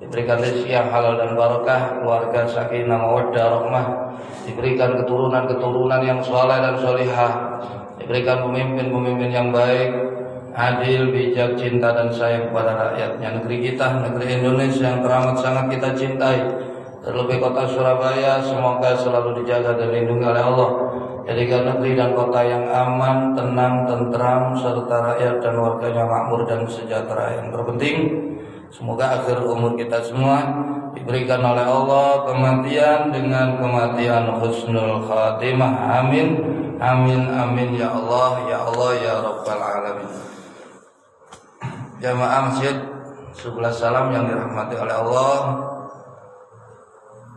diberikan rezeki yang halal dan barakah, keluarga sakinah mawaddah rahmah, diberikan keturunan yang saleh dan salihah, diberikan pemimpin yang baik, adil, bijak, cinta dan sayang kepada rakyatnya. Negeri kita, negeri Indonesia yang teramat sangat kita cintai, terlebih kota Surabaya, semoga selalu dijaga dan dilindungi oleh Allah. Jadikan negeri dan kota yang aman, tenang, tentram, serta rakyat dan warganya makmur dan sejahtera. Yang terpenting, semoga akhir umur kita semua diberikan oleh Allah kematian dengan kematian husnul khatimah. Amin, amin, amin ya Allah, ya Allah, ya Rabbal alamin. Jamaah masjid 11 salam yang dirahmati oleh Allah.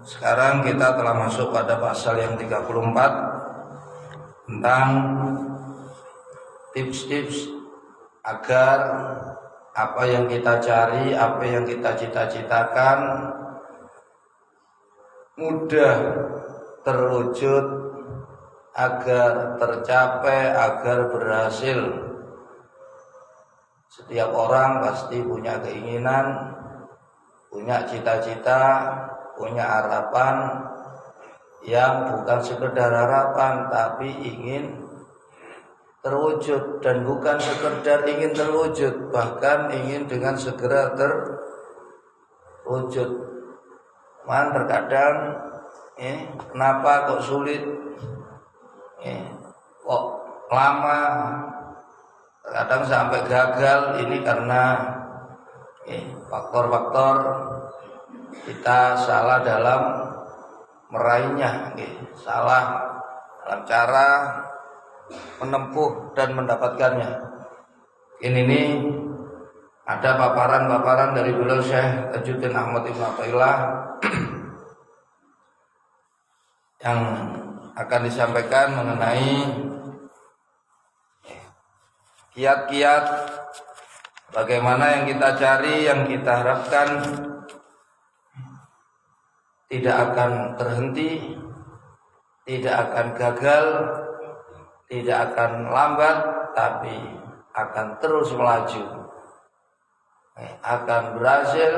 Sekarang kita telah masuk pada pasal yang 34 tentang tips-tips agar apa yang kita cari, apa yang kita cita-citakan mudah terwujud, agar tercapai, agar berhasil. Setiap orang pasti punya keinginan, punya cita-cita, punya harapan yang bukan sekedar harapan tapi ingin terwujud, dan bukan sekedar ingin terwujud, bahkan ingin dengan segera terwujud. Terkadang kenapa kok sulit, kok lama, kadang sampai gagal. Ini karena faktor-faktor kita salah dalam meraihnya, salah dalam cara menempuh dan mendapatkannya. Ini ada paparan-paparan dari beliau Syekh Tajuddin Ahmad Ibn Athaillah yang akan disampaikan mengenai kiat-kiat bagaimana yang kita cari, yang kita harapkan tidak akan terhenti, tidak akan gagal, tidak akan lambat, tapi akan terus melaju, akan berhasil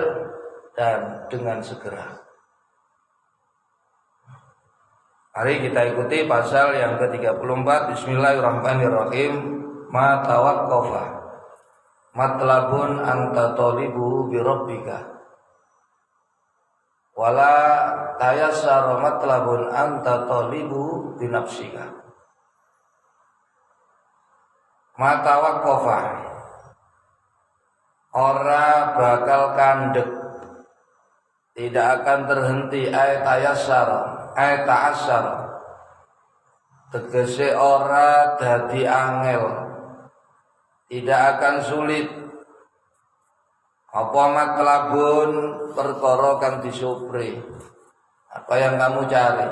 dan dengan segera. Mari kita ikuti pasal yang ke-34. Bismillahirrahmanirrahim. Ma tawaqqafa matlabun anta talibu bi rabbika wala tayassara matlabun anta talibu bi nafsika. Ma tawaqqafa, ora bakal kandek, tidak akan terhenti. Ayat ta'assar, tegese ora dadi angel, tidak akan sulit. Apa matlabun, perkara kang disupri, apa yang kamu cari.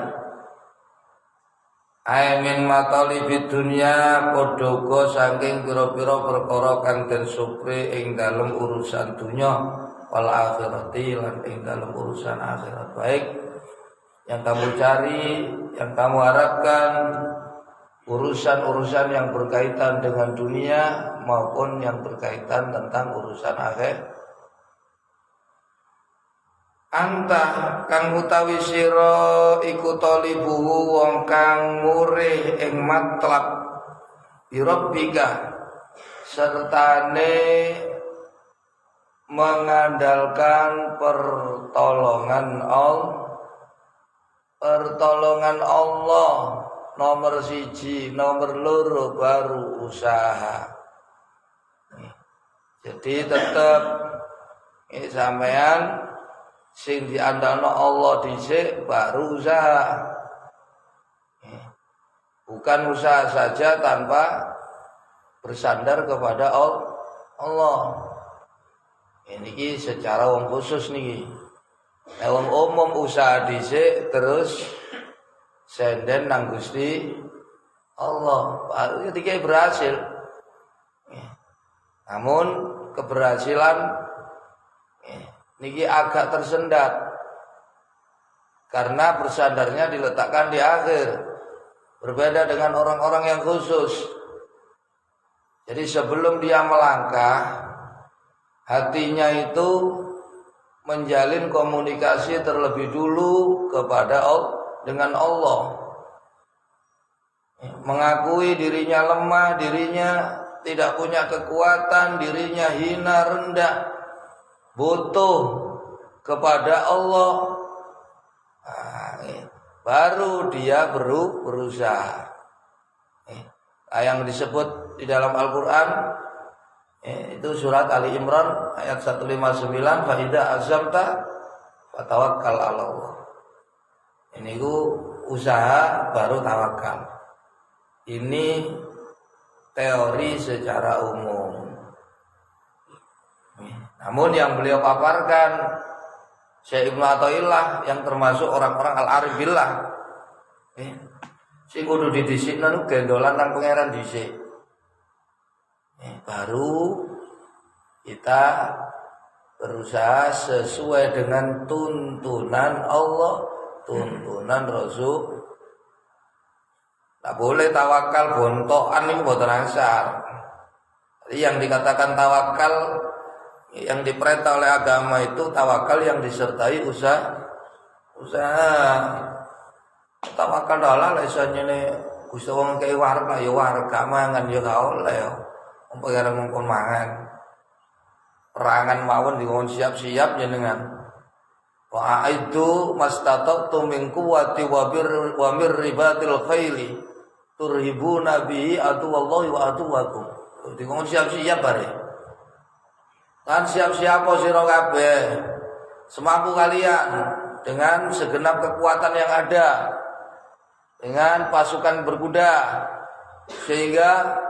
Min matalibid dunya, podogo saking pira-pira perkara kang den supri ing dalem urusan dunya, wal akhirati lan ing dalem urusan akhirat. Baik yang kamu cari, yang kamu harapkan, urusan-urusan yang berkaitan dengan dunia maupun yang berkaitan tentang urusan akhir. Anta kang utawi sira iku talibuhu wong kang murih ing matlab birabbika, sertane mengandalkan pertolongan Allah. Nomor 1, nomor 2 baru usaha. Jadi tetap sampean sing diandalno Allah dhisik baru usaha. Bukan usaha saja tanpa bersandar kepada Allah. Ini secara wong khusus niki. Wong umum usaha dhisik terus senden nang Gusti Allah baru ketika berhasil. Namun keberhasilan niki agak tersendat karena bersandarnya diletakkan di akhir, berbeda dengan orang-orang yang khusus. Jadi sebelum dia melangkah, hatinya itu menjalin komunikasi terlebih dulu kepada dengan Allah. Mengakui dirinya lemah, dirinya tidak punya kekuatan, dirinya hina, rendah, butuh kepada Allah. Baru dia berusaha. Yang disebut di dalam Al-Quran itu surat Ali Imran ayat 159, fa idza azamta fatawakkal 'ala Allah. Ini usaha baru tawakal. Ini teori secara umum. Namun yang beliau paparkan Syekh Ibnu Athaillah yang termasuk orang-orang al-arif billah, sing kudu didhisikna nu gendolan nang pangeran dhisik. Baru kita berusaha sesuai dengan tuntunan Allah, tuntunan Rasul. Tak boleh tawakal bontokan itu boten asar. Jadi yang dikatakan tawakal, yang diperintah oleh agama itu tawakal yang disertai usaha. Tawakal dalah lesane ne Gusti wong kei warga ya warga mangan ya gak oleh ya. Wong pangeran mongkon mangan. Perangan mawon dikon siap-siap jenengan. Wa aidu mastata'tu min quwwati wa mir ribatil khaili turhibuna bihi aduwallahi wa aduwakum. Dikon siap-siap bare. Kan siap-siap sira kabeh semampu kalian dengan segenap kekuatan yang ada, dengan pasukan berkuda, sehingga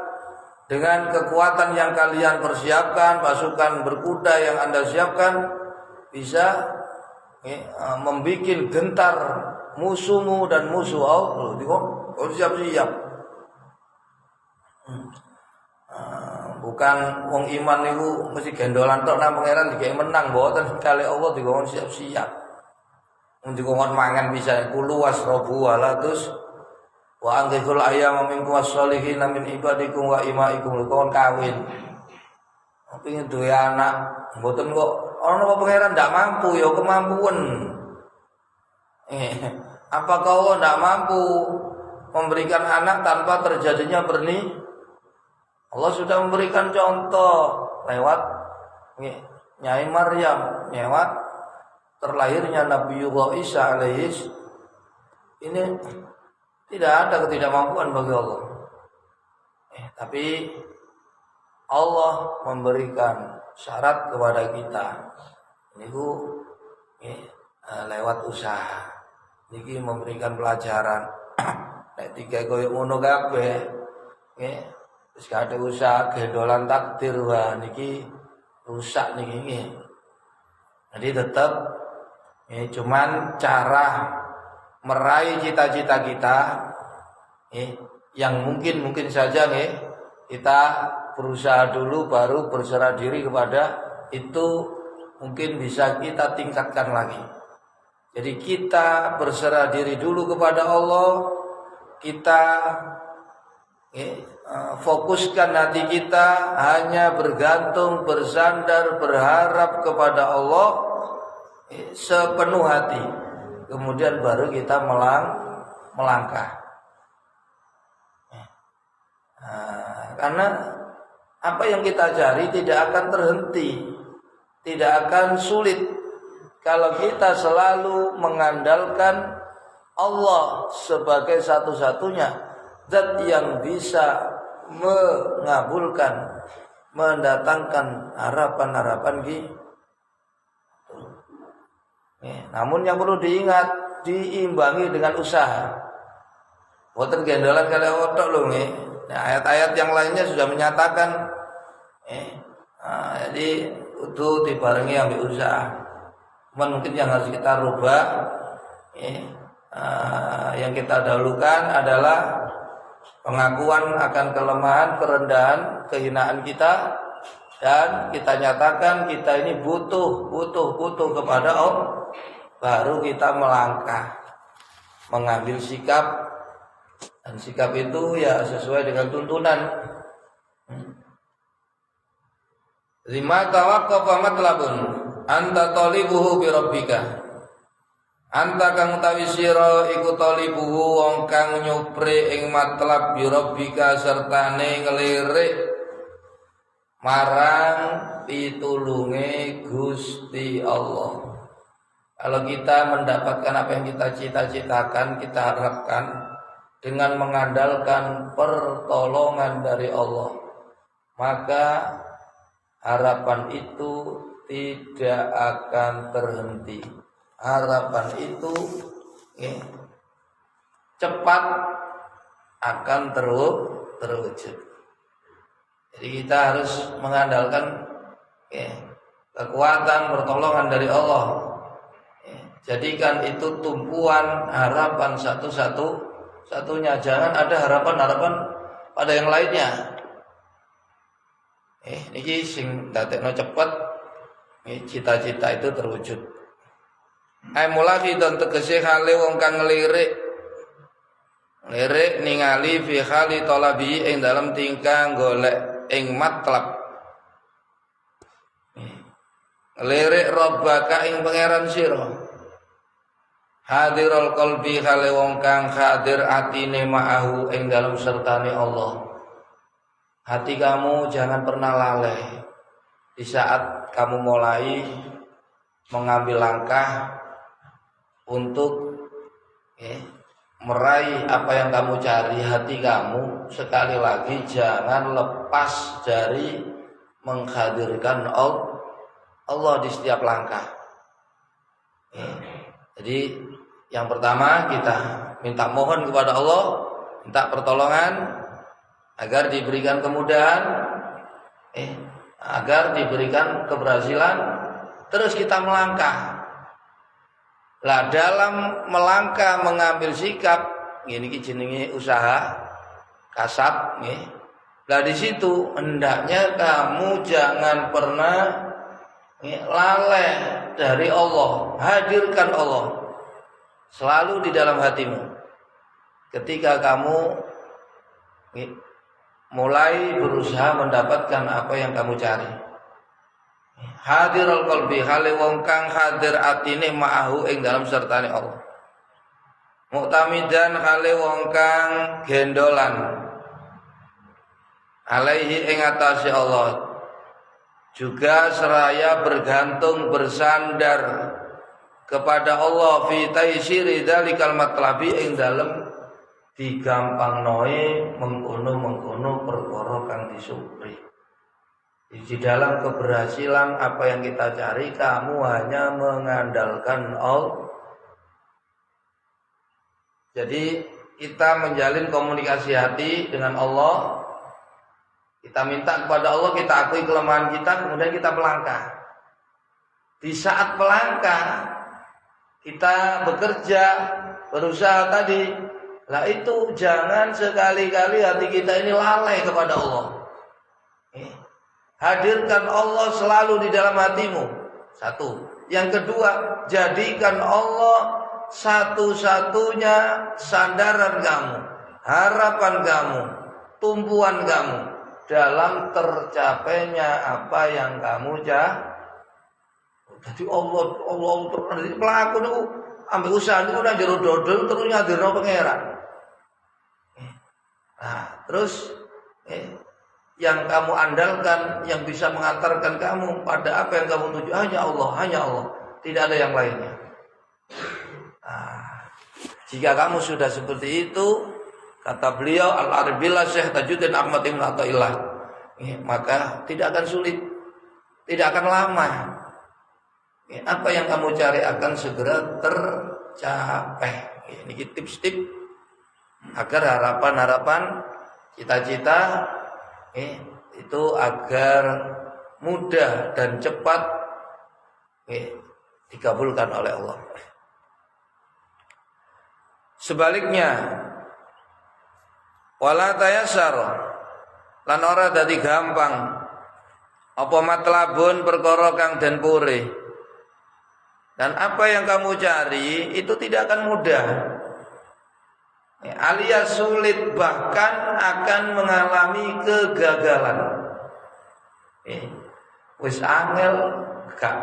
dengan kekuatan yang kalian persiapkan, pasukan berkuda yang Anda siapkan bisa membuat gentar musuhmu dan musuh Allah. Siap-siap. Bukan wong iman niku mesti gendolan tok nang pangeran dikek menang mboten, kali Allah dikon siap-siap. Wong dikon mangan bisa kulo wasrobu walatus wa anggiful ayyama minkum wassalihin min ibadikum wa imaikum kon kawin. Pengin duwe anak mboten kok ana apa pangeran ndak mampu ya kemampuan. Apakah Allah ndak mampu memberikan anak tanpa terjadinya berni? Allah sudah memberikan contoh lewat Nyai Maryam, lewat terlahirnya Nabiullah Isa alaihis. Ini tidak ada ketidakmampuan bagi Allah. Tapi Allah memberikan syarat kepada kita. Ini lewat usaha. Niki memberikan pelajaran. Nek tiga koyo ngono kabeh. Terus ada usaha gendolan takdir, wah niki rusak niki. Jadi tetap cuman cara meraih cita-cita kita yang mungkin saja kita berusaha dulu baru berserah diri kepada itu, mungkin bisa kita tingkatkan lagi. Jadi kita berserah diri dulu kepada Allah, kita fokuskan hati kita hanya bergantung, bersandar, berharap kepada Allah sepenuh hati. Kemudian baru kita melangkah. Karena apa yang kita cari tidak akan terhenti, tidak akan sulit kalau kita selalu mengandalkan Allah sebagai satu-satunya zat yang bisa mengabulkan, mendatangkan harapan-harapan kita. Namun yang perlu diingat, diimbangi dengan usaha. Boten gendolan kali otok lho nggih. Nah, ayat-ayat yang lainnya sudah menyatakan jadi itu dibarengi ambil usaha. Mungkin yang harus kita rubah yang kita dahulukan adalah pengakuan akan kelemahan, kerendahan, kehinaan kita, dan kita nyatakan kita ini butuh kepada Allah. Baru kita melangkah, mengambil sikap, dan sikap itu ya sesuai dengan tuntunan. Lima tawaqqafa matlabun. anta talibuhu bi rabbika. Anta kang utawi sira iku talibuhu wong kang nyupre ing matlab bi rabbika sertane ngelirik marang pitulunge Gusti Allah. Kalau kita mendapatkan apa yang kita cita-citakan, kita harapkan dengan mengandalkan pertolongan dari Allah, maka harapan itu tidak akan terhenti. Harapan itu cepat akan terwujud. Jadi kita harus mengandalkan kekuatan pertolongan dari Allah. Jadikan itu tumpuan harapan satu-satunya. Jangan ada harapan-harapan pada yang lainnya. Niki sing dadekno cepet cita-cita itu terwujud. Ai mulaki dan tegese hale wong kang ngelirik ningali fi hali talabi ing dalam tingkah golek ing matlab. Ngelirik rabbaka ing pangeran sira. Hadirul qalbi hale wong kang hadir atine ma'ahu ing dalam sertane Allah. Hati kamu jangan pernah lalai di saat kamu mulai mengambil langkah untuk meraih apa yang kamu cari. Hati kamu sekali lagi jangan lepas dari menghadirkan Allah di setiap langkah. Jadi yang pertama kita minta mohon kepada Allah, minta pertolongan agar diberikan kemudahan, agar diberikan keberhasilan. Terus kita melangkah. Lah dalam melangkah mengambil sikap, ini jenenge usaha kasab, Lah di situ hendaknya kamu jangan pernah lalai dari Allah. Hadirkan Allah selalu di dalam hatimu. Ketika kamu mulai berusaha mendapatkan apa yang kamu cari. Hadirul qalbi hale wong kang hadir atine ma'ahu ing dalam sertane Allah. Muktamidan hale wong kang gendolan alaihi ing atase Allah. Juga seraya bergantung bersandar kepada Allah fi taisiri dzalikal matlabi ing dalam digampangnoe mengkono perkara kang disupri. Di dalam keberhasilan apa yang kita cari, kamu hanya mengandalkan Allah. Jadi kita menjalin komunikasi hati dengan Allah. Kita minta kepada Allah, kita akui kelemahan kita, kemudian kita melangkah. Di saat melangkah, kita bekerja, berusaha tadi. Lah itu jangan sekali-kali hati kita ini lalai kepada Allah. Hadirkan Allah selalu di dalam hatimu. Satu. Yang kedua, jadikan Allah satu-satunya sandaran kamu, harapan kamu, tumpuan kamu dalam tercapainya apa yang kamu cari. Jadi Allah terus pelaku niku ambil usaha niku nang jero dodol terus nyadirno pangeran. Nah, terus yang kamu andalkan, yang bisa mengantarkan kamu pada apa yang kamu tuju hanya Allah, tidak ada yang lainnya. Nah, jika kamu sudah seperti itu, kata beliau Al-Arabillah Syekh Tajuddin Ahmad Ibn Athaillah, maka tidak akan sulit, tidak akan lama. Apa yang kamu cari akan segera tercapai. Ini tips-tips agar harapan-harapan, cita-cita itu agar mudah dan cepat dikabulkan oleh Allah. Sebaliknya, wala tayassar lan ora dadi gampang apa matlabun perkara kang den purih. Dan apa yang kamu cari itu tidak akan mudah. Alias sulit, bahkan akan mengalami kegagalan. Wis angel gak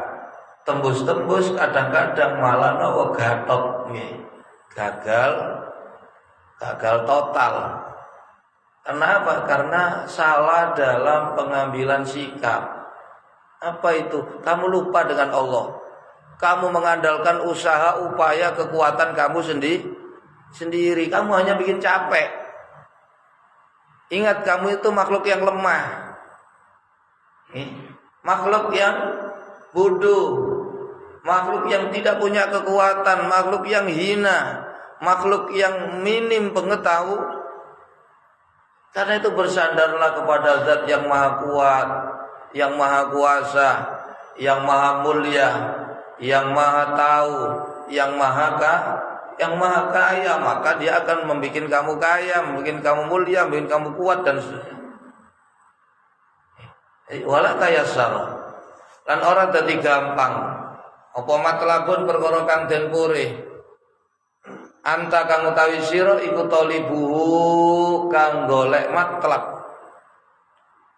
tembus-tembus kadang-kadang malah nawa gatot nggih. Gagal total. Kenapa? Karena salah dalam pengambilan sikap. Apa itu? Kamu lupa dengan Allah. Kamu mengandalkan usaha, upaya, kekuatan kamu sendiri. Kamu hanya bikin capek. Ingat, kamu itu makhluk yang lemah. Makhluk yang bodoh. Makhluk yang tidak punya kekuatan. Makhluk yang hina. Makhluk yang minim pengetahuan. Karena itu bersandarlah kepada Zat yang maha kuat, yang maha kuasa, yang maha mulia, yang maha tahu, yang maha kaya. Maka dia akan membuat kamu kaya, membuat kamu mulia, membuat kamu kuat dan seterusnya. Wala tayassar. Lan ora dadi gampang. Apa matlabun perkara kang den purih. Anta kang utawi sira iku talibuhu kang golek matlab.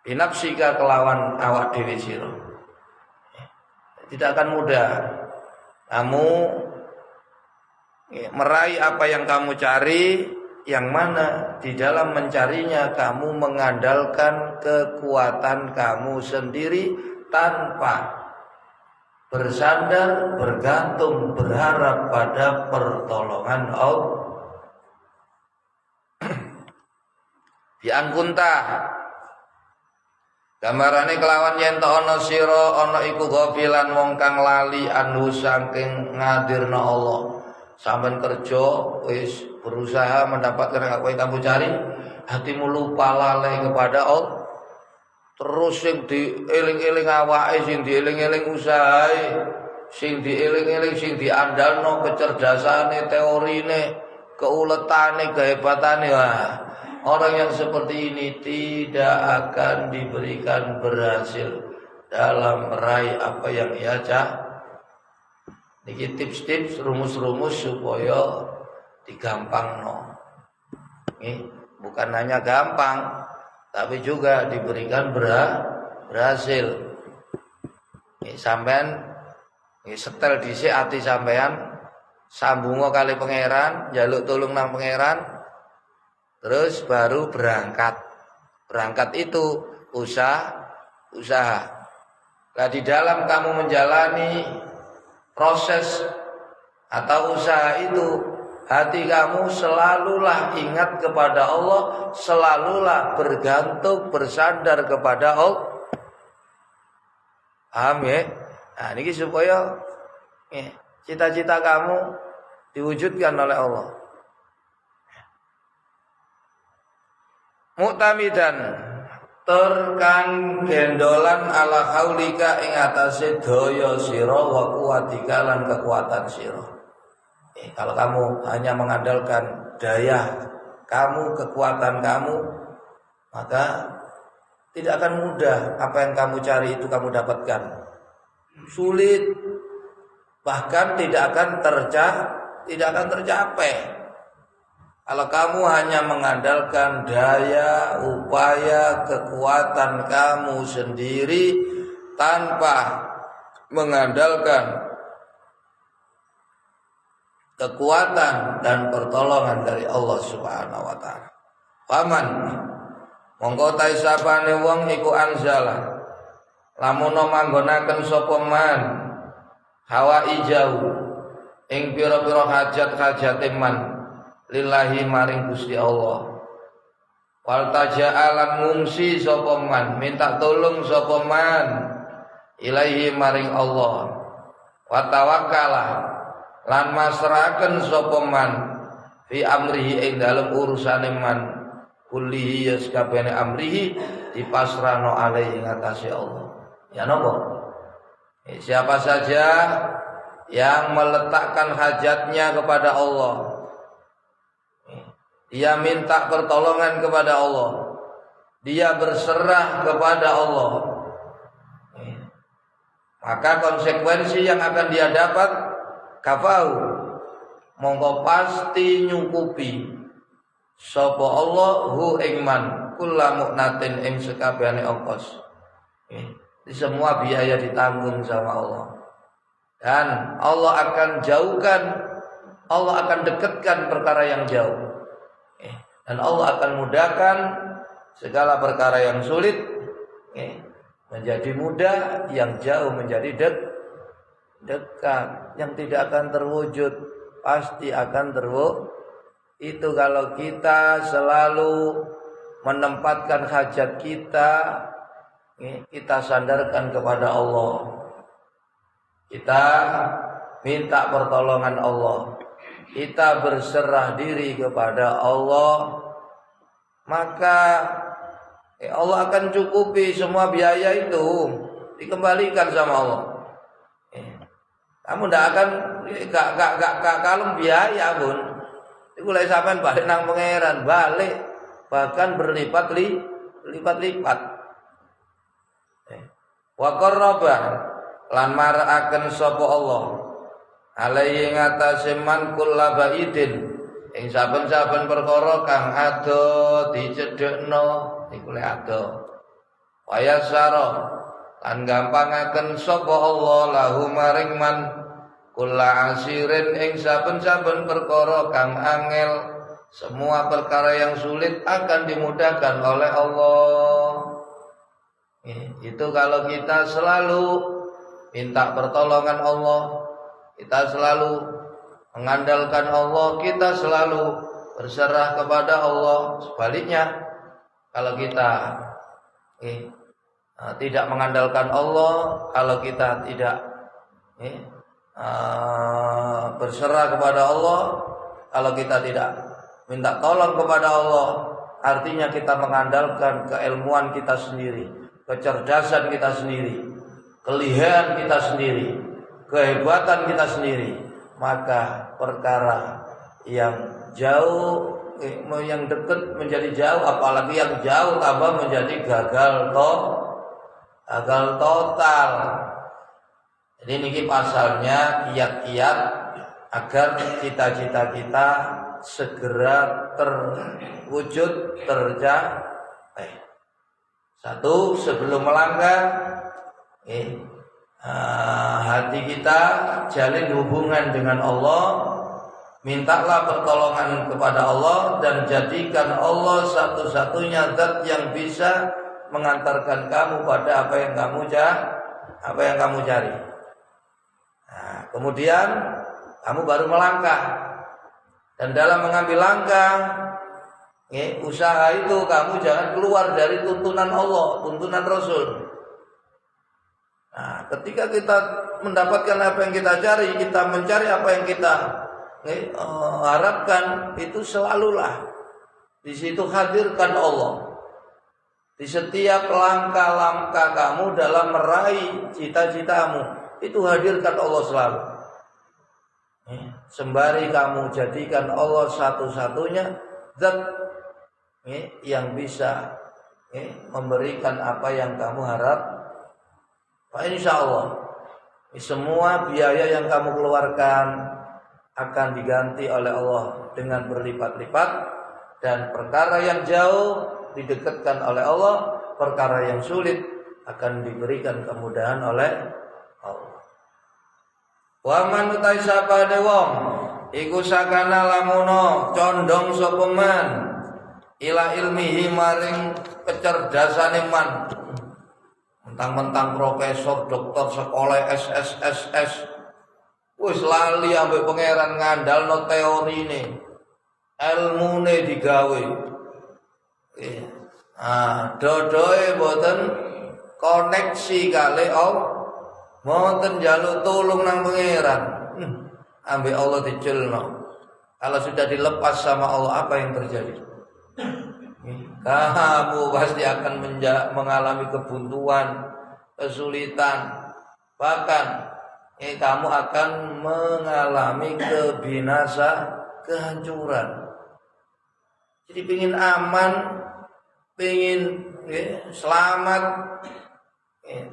Binafsika kelawan awak dhewe sira. Tidak akan mudah kamu meraih apa yang kamu cari, yang mana di dalam mencarinya kamu mengandalkan kekuatan kamu sendiri tanpa bersandar, bergantung, berharap pada pertolongan Allah. Bi angkunta gambarane kelawan yen ta ana sira ana iku ghafilan wong kang lali anu saking ngadirna Allah. Sampeyan kerja wis berusaha mendapatkan apa yang kamu cari, hatimu lupa lalai kepada Allah. Terus sing dieling-eling awake, sing dieling-eling usahae, sing dieling-eling, sing diandalno kecerdasane, teorine, keuletane, kehebatane. Wah, orang yang seperti ini tidak akan diberikan berhasil dalam meraih apa yang ia cari. Niki tips-tips, rumus-rumus supaya digampangno. Nggih, bukan hanya gampang, tapi juga diberikan berhasil. Sampean setel dhisik ati sampean, sambungo kali pangeran, njaluk tulung nang pangeran, terus baru berangkat. Berangkat itu usaha. Nah, di dalam kamu menjalani proses atau usaha itu, hati kamu selalulah ingat kepada Allah, selalulah bergantung, bersandar kepada Allah. Paham ya? Nah, ini supaya cita-cita kamu diwujudkan oleh Allah. Muktamidan terkang gendolan ala haulika ing atase daya sira wa kuwatika lan kekuatan sira. Kalau kamu hanya mengandalkan daya kamu, kekuatan kamu, maka tidak akan mudah apa yang kamu cari itu kamu dapatkan. Sulit, bahkan tidak akan tercapai. Kalau kamu hanya mengandalkan daya, upaya, kekuatan kamu sendiri tanpa mengandalkan kekuatan dan pertolongan dari Allah Subhanahu wa taala. Paman mongko ta sapane wong iku anzala lamun manggonaken sapa man hawa ijau ing pira-pira hajat-hajate man lillahi maring Gusti Allah. Wal taja'alan ngungsi sapa man, minta tolong sapa man ilaihi maring Allah. Wa tawakkala lan masrahaken sapa man fi amrihi ing dalem urusane man kullihi yaskabene amrihi dipasrahno alaihi ngatasi Allah. Ya napa? Siapa saja yang meletakkan hajatnya kepada Allah, dia minta pertolongan kepada Allah, dia berserah kepada Allah, maka konsekuensi yang akan dia dapat kafau mongko pasti nyukupi sapa Allah hu ingman kula muknatin ing sekabehane ongkos. Di semua biaya ditanggung sama Allah. Dan Allah akan jauhkan, Allah akan dekatkan perkara yang jauh. Dan Allah akan mudahkan segala perkara yang sulit menjadi mudah, yang jauh menjadi dekat, yang tidak akan terwujud pasti akan terwujud. Itu kalau kita selalu menempatkan hajat kita sandarkan kepada Allah. Kita minta pertolongan Allah. Kita berserah diri kepada Allah. Maka Allah akan cukupi semua biaya itu, dikembalikan sama Allah. Kamu tidak akan gak kalem biaya pun. Iku lek sampean balik nang pangeran, balik bahkan berlipat-lipat. Wa qarraba lan marakaken sapa Allah alaihi ngatasi man kullabaidin ing saben-saben perkara kang ado dicedhekno iku lek ado. Wa yasara lan gampangaken sapa Allah lahu maring man kula asirin ing saben-saben perkara kang angel, semua perkara yang sulit akan dimudahkan oleh Allah. Itu kalau kita selalu minta pertolongan Allah, kita selalu mengandalkan Allah, kita selalu berserah kepada Allah. Sebaliknya, kalau kita tidak mengandalkan Allah, kalau kita tidak berserah kepada Allah, kalau kita tidak minta tolong kepada Allah, artinya kita mengandalkan keilmuan kita sendiri, kecerdasan kita sendiri, kelihayan kita sendiri, kehebatan kita sendiri. Maka perkara yang jauh, yang dekat menjadi jauh, apalagi yang jauh tambah menjadi gagal total. Jadi ini pasalnya kiat-kiat agar cita-cita kita segera terwujud, tercapai. Satu, sebelum melangkah, hati kita jalin hubungan dengan Allah, mintalah pertolongan kepada Allah dan jadikan Allah satu-satunya zat yang bisa mengantarkan kamu pada apa yang kamu cari. Nah, kemudian kamu baru melangkah, dan dalam mengambil langkah, usaha itu kamu jangan keluar dari tuntunan Allah, tuntunan Rasul. Nah, ketika kita mendapatkan apa yang kita cari, kita mencari apa yang kita harapkan, itu selalulah di situ hadirkan Allah. Di setiap langkah-langkah kamu dalam meraih cita-citamu, itu hadirkan Allah selalu. Sembari kamu jadikan Allah satu-satunya zat yang bisa memberikan apa yang kamu harap. Insya Allah semua biaya yang kamu keluarkan akan diganti oleh Allah dengan berlipat-lipat, dan perkara yang jauh didekatkan oleh Allah, perkara yang sulit akan diberikan kemudahan oleh Allah. Wa man utai sapane wong iku sakana lamuno condong sapa man ila ilmihi maring kecerdasane man. Mentang-mentang profesor, doktor, sekolah SSSS, wis lali ambek pangeran ngandalno teorine, ilmune digawe. Dodoe boten koneksi kali Allah, boten njaluk tulung nang pangeran. Ambek Allah diculno. Kalau sudah dilepas sama Allah, apa yang terjadi? Kamu pasti akan mengalami kebuntuan, kesulitan, bahkan kamu akan mengalami kehancuran. Jadi pengin aman, pengin selamat,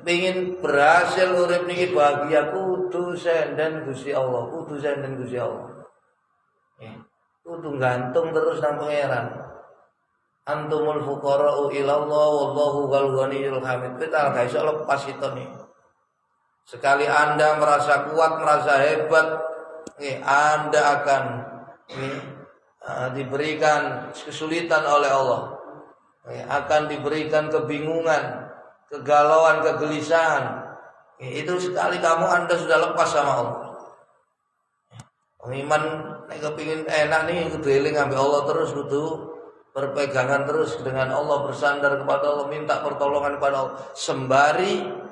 pengin berhasil urip niki bahagia, kudu senden Gusti Allah, kudu senden Gusti Allah. Kudu gantung terus nang pangeran. Antumul fuqara'u ilallah wallahu wal ghaniyyul hamid. Kita gak iso lepas itu nih. Sekali Anda merasa kuat, merasa hebat, Anda akan diberikan kesulitan oleh Allah, akan diberikan kebingungan, kegalauan, kegelisahan. Itu sekali Anda sudah lepas sama Allah. Iman nek kepingin enak nih kudu eling ambek Allah terus, kudu berpegangan terus dengan Allah, bersandar kepada Allah, minta pertolongan kepada Allah, sembari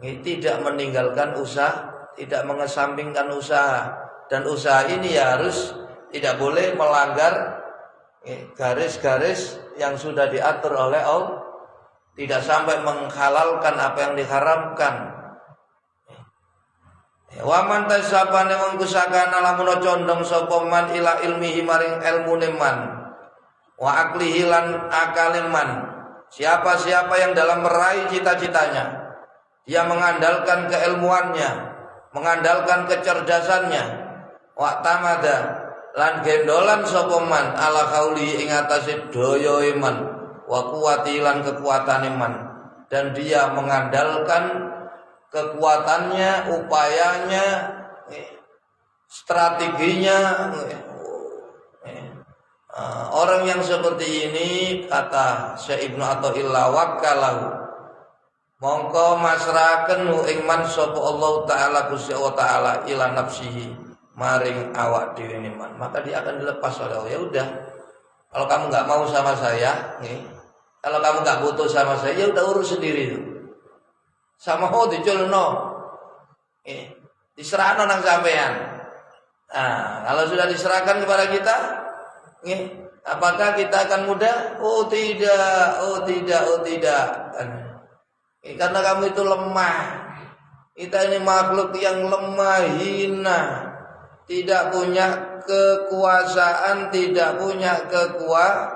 tidak meninggalkan usaha, tidak mengesampingkan usaha. Dan usaha ini ya harus tidak boleh melanggar garis-garis yang sudah diatur oleh Allah, tidak sampai menghalalkan apa yang diharamkan. Wa man tasabane wong kusakana lamun condong sapa man ila ilmihi maring ilmune man, wa aklihi lan akale man. Siapa-siapa yang dalam meraih cita-citanya, dia mengandalkan keilmuannya, mengandalkan kecerdasannya, wa tamada lan gendolan sapa man ala qauli ing atase daya iman, wa kuwati lan kekuatane man, dan dia mengandalkan kekuatannya, upayanya, strateginya. Orang yang seperti ini, kata Syekh Ibnu Athaillah, wakalahu mongko masraken ing man sapa Allah taala Gusti Allah taala ila nafsihi maring awak dhewe man, maka dia akan dilepas oleh Allah. Ya udah, kalau kamu nggak mau sama saya, kalau kamu nggak butuh sama saya, ya udah urus sendiri tuh. Sama ho diculno, diserahkan nang sampean. Nah, kalau sudah diserahkan kepada kita, apakah kita akan mudah? Oh tidak. Karena kamu itu lemah. Kita ini makhluk yang lemah, hina, tidak punya kekuasaan, tidak punya kekuatan.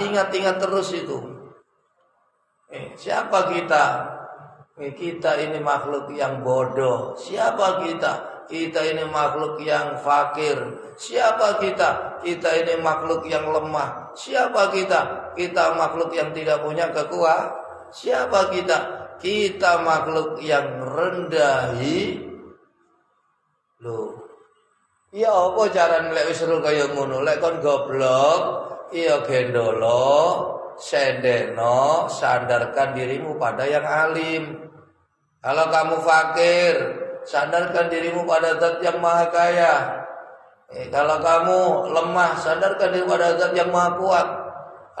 Ingat terus itu. Siapa kita? Kita ini makhluk yang bodoh. Siapa kita? Kita ini makhluk yang fakir. Siapa kita? Kita ini makhluk yang lemah. Siapa kita? Kita makhluk yang tidak punya kekuatan. Siapa kita? Kita makhluk yang rendahi. Loh, ya apa carane lek wis seru kaya ngono? Lek kon goblok, iya gendolo, sendeno, sandarkan dirimu pada yang alim. Kalau kamu fakir, sandarkan dirimu pada zat yang maha kaya. Kalau kamu lemah, sandarkan diri pada zat yang maha kuat.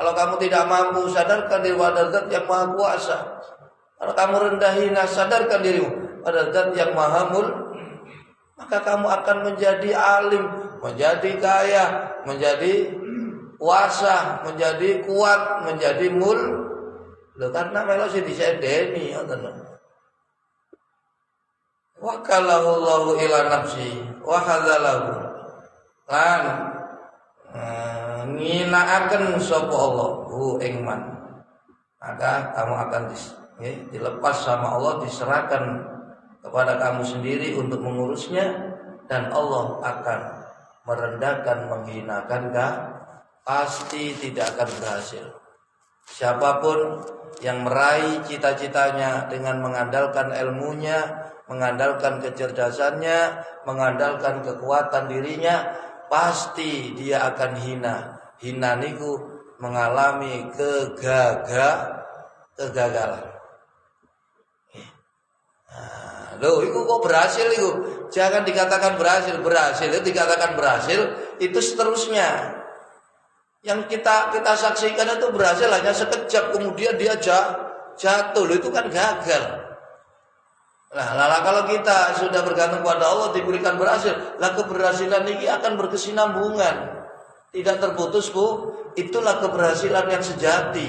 Kalau kamu tidak mampu, sadarkan diri pada zat yang maha kuasa. Kalau kamu rendah hina, sadarkan dirimu pada zat yang maha maka kamu akan menjadi alim, menjadi kaya, menjadi kuasa, menjadi kuat, menjadi karena melo sing disendeni ngoten. Wa kallahu ila nafsi wa hadzalahu lan nginaaken sapa Allah ing man, maka kamu akan dilepas sama Allah, diserahkan kepada kamu sendiri untuk mengurusnya, dan Allah akan merendahkan, menghinakan pasti tidak akan berhasil. Siapapun yang meraih cita-citanya dengan mengandalkan ilmunya, mengandalkan kecerdasannya, mengandalkan kekuatan dirinya, pasti dia akan hina. Hina niku mengalami kegagalan. Loh, itu kok berhasil itu? Jangan dikatakan berhasil. Berhasil itu dikatakan berhasil itu seterusnya. Yang kita saksikan itu berhasil hanya sekejap, kemudian dia jatuh. Loh, itu kan gagal. Nah, kalau kita sudah bergantung pada Allah diberikan berhasil, lah keberhasilan ini akan berkesinambungan, tidak terputus, Bu. Itulah keberhasilan yang sejati.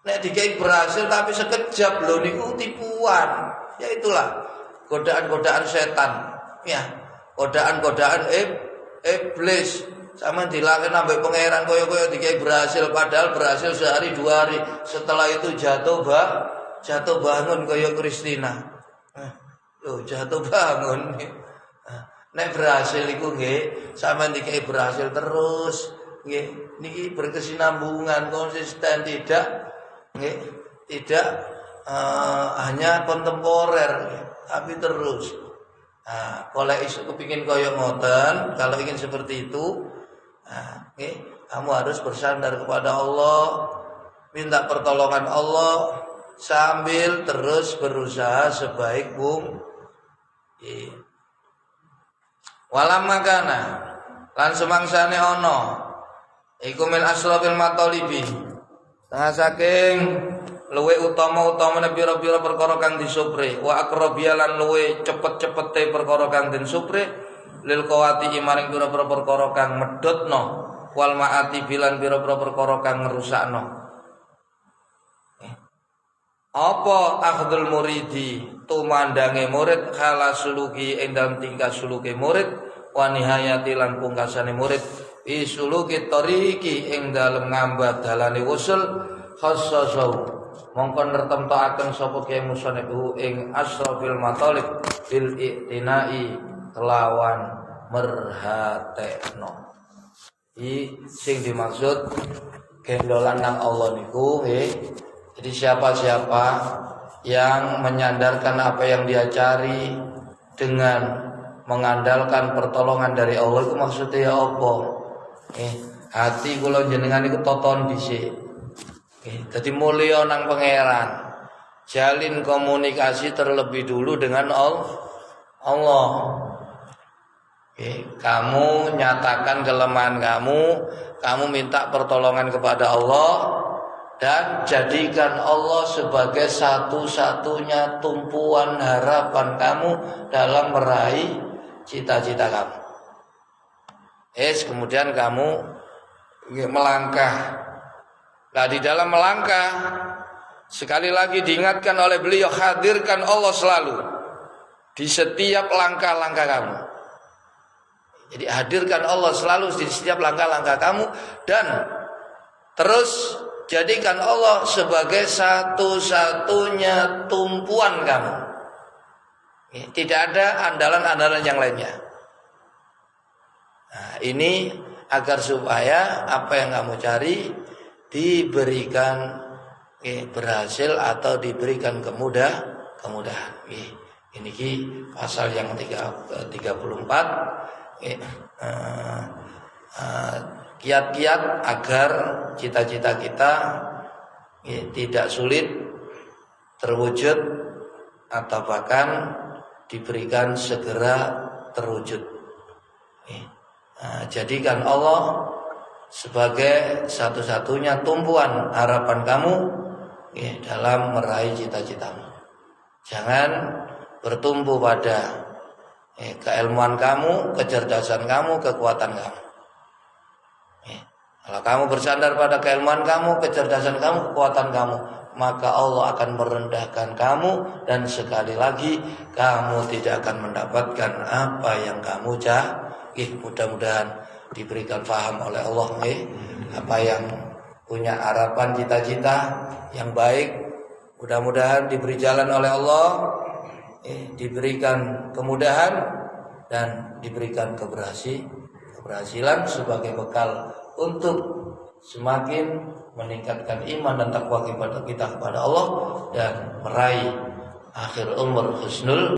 Nek dikai berhasil tapi sekejap, loh niku tipuan. Ya itulah godaan-godaan setan, ya, godaan-godaan iblis. Sama dilakukan sampai pangeran koyo-koyo dikai berhasil, padahal berhasil sehari dua hari, setelah itu jatuh bangun koyo Kristina. Loh, jatuh bangun. Nek berhasil iku nggih, sampean dikai berhasil terus, nggih. Niki berkesinambungan, konsisten, tidak hanya kontemporer, tapi terus. Nah, kalau isu kepingin koyo ngoten, kalau ingin seperti itu, kamu harus bersandar kepada Allah, minta pertolongan Allah sambil terus berusaha sebaik mungkin. Walam makana lan semangsane ono iku min asrafil matalibi setengah saking luwe utama-utamane pira-pira perkara kang disupre wa aqrabiya lan luwe cepet-cepete perkara kang den supre lil qawati maring pira-pira perkara kang medhotno wal maati bilan pira-pira perkara kang ngerusakno. Apa akhdul muridi tumandange murid khala suluki ing dalem tingkah suluke murid wa nihayati lan pungkasane murid fi suluki tariqi ing dalem ngambat dalane wusul khassasau mongkon nertemtokaken sapa kiai musanifu ing asrafil matalib bil i'tinai kelawan merhatekno. Sing dimaksud gendolan nang Allah niku nggih. Jadi siapa-siapa yang menyandarkan apa yang dia cari dengan mengandalkan pertolongan dari Allah itu maksudnya ya apa? Hati kula jenengan iku toton dhisik. Dadi mulya nang pangeran. Jalin komunikasi terlebih dulu dengan Allah. Kamu nyatakan kelemahan kamu minta pertolongan kepada Allah. Dan jadikan Allah sebagai satu-satunya tumpuan harapan kamu dalam meraih cita-cita kamu. Kemudian kamu melangkah. Nah di dalam melangkah sekali lagi diingatkan oleh beliau, hadirkan Allah selalu di setiap langkah-langkah kamu. Jadi hadirkan Allah selalu di setiap langkah-langkah kamu dan terus jadikan Allah sebagai satu-satunya tumpuan kamu. Tidak ada andalan-andalan yang lainnya. Nah, ini agar supaya apa yang kamu cari diberikan berhasil atau diberikan kemudahan. Ini pasal yang 34. Kiat-kiat agar cita-cita kita tidak sulit terwujud atau bahkan diberikan segera terwujud. Jadikan Allah sebagai satu-satunya tumpuan harapan kamu dalam meraih cita-citamu. Jangan bertumpu pada keilmuan kamu, kecerdasan kamu, kekuatan kamu. Kalau kamu bersandar pada keilmuan kamu, kecerdasan kamu, kekuatan kamu, maka Allah akan merendahkan kamu dan sekali lagi kamu tidak akan mendapatkan apa yang kamu cari. Mudah-mudahan diberikan faham oleh Allah apa yang punya harapan cita-cita yang baik, mudah-mudahan diberi jalan oleh Allah, diberikan kemudahan dan diberikan keberhasilan sebagai bekal untuk semakin meningkatkan iman dan takwa kita kepada Allah dan meraih akhir umur husnul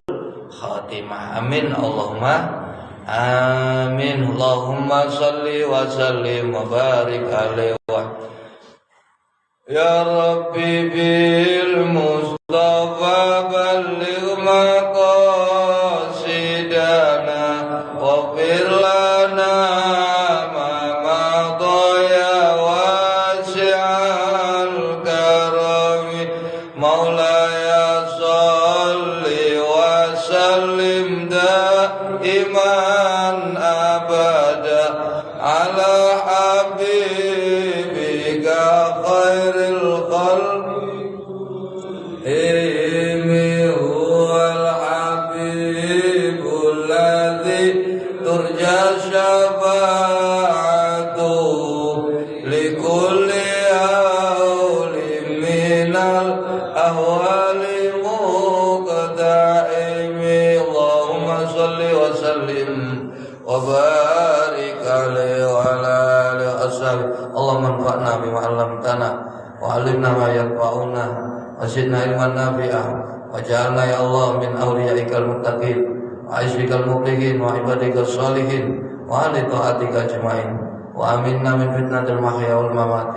khatimah. Amin Allahumma amin. Allahumma salli wa sallim wa barik alaihi wa ya Rabbi bil Mustafa balligh maqasidana wa fir lana wa 'allimna ma yanfa'una وزدنا علما نافعا واجعلنا يا الله من أوليائك المتقين وعزبك المفلحين وعبادك الصالحين وأهل طاعتك أجمعين وآمنا من فتنة المحيا والممات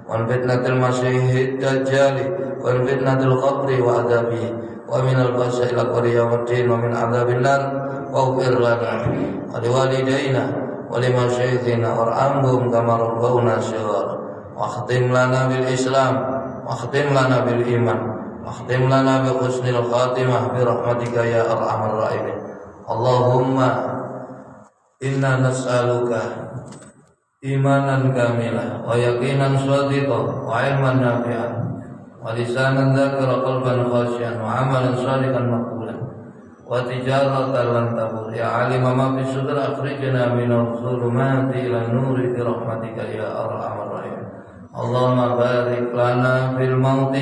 ومن فتنة المسيح الدجال ومن فتنة القبر وعذابه ومن البأس الأكبر يوم الدين ومن عذاب النار واغفر لنا ولوالدينا ولمشايخنا وارحمهم كما ربونا صغارا واختم لنا بالإسلام واختم لنا بالإيمان واختم لنا بحسن الخاتمة برحمتك يا أرحم الراحمين. اللهم إنا نسألك إيمانا كاملا ويقينا صادقا وعلما نافعا ولسانا ذاكرا قلبا خاشعا وعملا صالحا مقبولا وتجارة لن تبور. يا علم ما في الصدر أخرجنا من الظلمات إلى النور برحمتك يا أرحم الراحمين. اللهم بارك لنا في الموت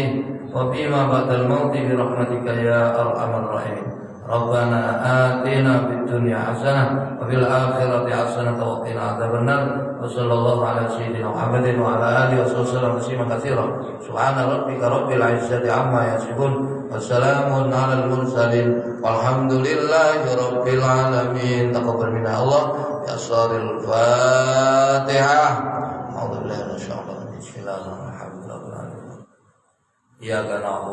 وفيما بعد الموت برحمتك يا أرحم الراحمين. ربنا آتنا في الدنيا حسنة وفي الآخرة حسنة وقنا عذاب النار. وصلى الله على سيدنا محمد وعلى آله وصحبه وسلم تسليما كثيرا. سبحان ربك رب العزة عما يصفون وسلام على المرسلين والحمد لله رب العالمين. تقبل منا الله بأسرار الفاتحة. أعوذ بالله من الشيطان الرجيم. بسم الله الرحمن الرحيم. إياك نعبد